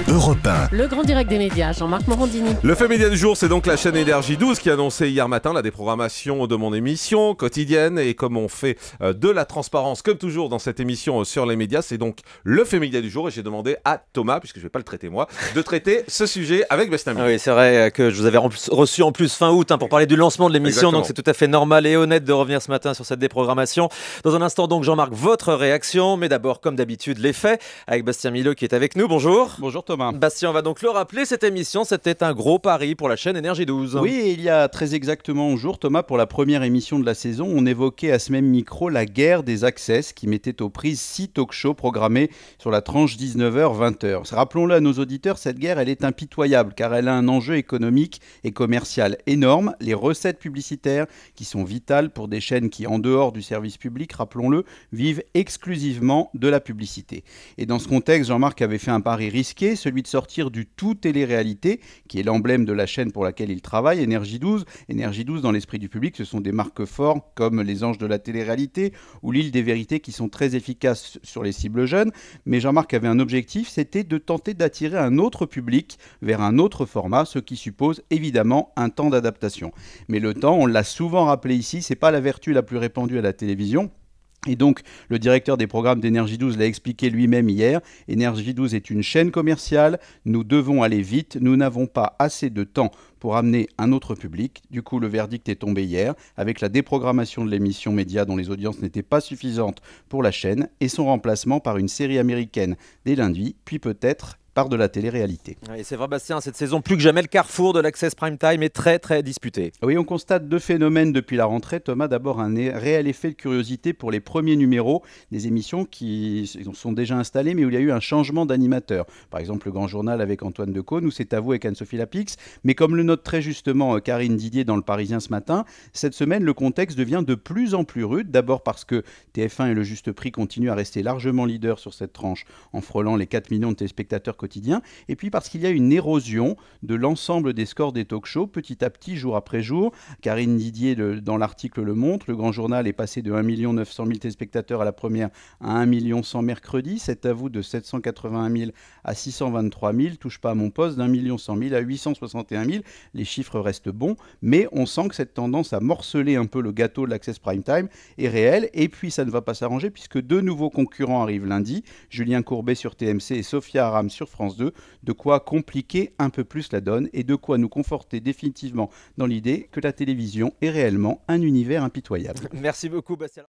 Europe 1. Le grand direct des médias, Jean-Marc Morandini. Le fait média du jour, c'est donc la chaîne Énergie 12 qui a annoncé hier matin la déprogrammation de mon émission quotidienne. Et comme on fait de la transparence, comme toujours dans cette émission sur les médias, c'est donc le fait média du jour. Et j'ai demandé à Thomas, puisque je ne vais pas le traiter moi, de traiter ce sujet avec Bastien Milot. Oui, c'est vrai que je vous avais reçu en plus fin août pour parler du lancement de l'émission. Exactement. Donc c'est tout à fait normal et honnête de revenir ce matin sur cette déprogrammation. Dans un instant donc, Jean-Marc, votre réaction. Mais d'abord, comme d'habitude, les faits avec Bastien Milot qui est avec nous. Bonjour. Bonjour Thomas. Bastien, on va donc le rappeler, cette émission, c'était un gros pari pour la chaîne Énergie 12. Oui, et il y a très exactement un jour, Thomas, pour la première émission de la saison, on évoquait à ce même micro la guerre des access qui mettait aux prises 6 talk-shows programmés sur la tranche 19h-20h. Rappelons-le à nos auditeurs, cette guerre, elle est impitoyable car elle a un enjeu économique et commercial énorme. Les recettes publicitaires qui sont vitales pour des chaînes qui, en dehors du service public, rappelons-le, vivent exclusivement de la publicité. Et dans ce contexte, Jean-Marc avait fait un pari risqué, celui de sortir du tout télé-réalité, qui est l'emblème de la chaîne pour laquelle il travaille, Énergie 12. Énergie 12, dans l'esprit du public, ce sont des marques fortes comme les anges de la télé-réalité ou l'île des vérités qui sont très efficaces sur les cibles jeunes. Mais Jean-Marc avait un objectif, c'était de tenter d'attirer un autre public vers un autre format, ce qui suppose évidemment un temps d'adaptation. Mais le temps, on l'a souvent rappelé ici, c'est pas la vertu la plus répandue à la télévision. Et donc, le directeur des programmes d'Énergie 12 l'a expliqué lui-même hier. Énergie 12 est une chaîne commerciale. Nous devons aller vite. Nous n'avons pas assez de temps pour amener un autre public. Du coup, le verdict est tombé hier avec la déprogrammation de l'émission Média dont les audiences n'étaient pas suffisantes pour la chaîne et son remplacement par une série américaine dès lundi, puis peut-être par de la télé-réalité. Oui, c'est vrai, Bastien, cette saison, plus que jamais, le carrefour de l'Access Prime Time est très, très disputé. Oui, on constate deux phénomènes depuis la rentrée. Thomas, d'abord un réel effet de curiosité pour les premiers numéros des émissions qui sont déjà installées, mais où il y a eu un changement d'animateur. Par exemple, le Grand Journal avec Antoine Decaune, ou C'est à vous avec Anne-Sophie Lapix. Mais comme le note très justement Karine Didier dans Le Parisien ce matin, cette semaine, le contexte devient de plus en plus rude. D'abord parce que TF1 et Le Juste Prix continuent à rester largement leaders sur cette tranche en frôlant les 4 millions de téléspectateurs quotidien, et puis parce qu'il y a une érosion de l'ensemble des scores des talk-shows, petit à petit, jour après jour. Karine Didier, dans l'article, le montre. Le Grand Journal est passé de 1 900 000 téléspectateurs à la première à 1 100 000 mercredi. C'est à vous de 781 000 à 623 000. Touche pas à mon poste, d'1 100 000 à 861 000. Les chiffres restent bons, mais on sent que cette tendance à morceler un peu le gâteau de l'Access Prime Time est réelle. Et puis, ça ne va pas s'arranger puisque deux nouveaux concurrents arrivent lundi. Julien Courbet sur TMC et Sophia Aram sur France 2. De quoi compliquer un peu plus la donne et de quoi nous conforter définitivement dans l'idée que la télévision est réellement un univers impitoyable. Merci beaucoup, Bastien.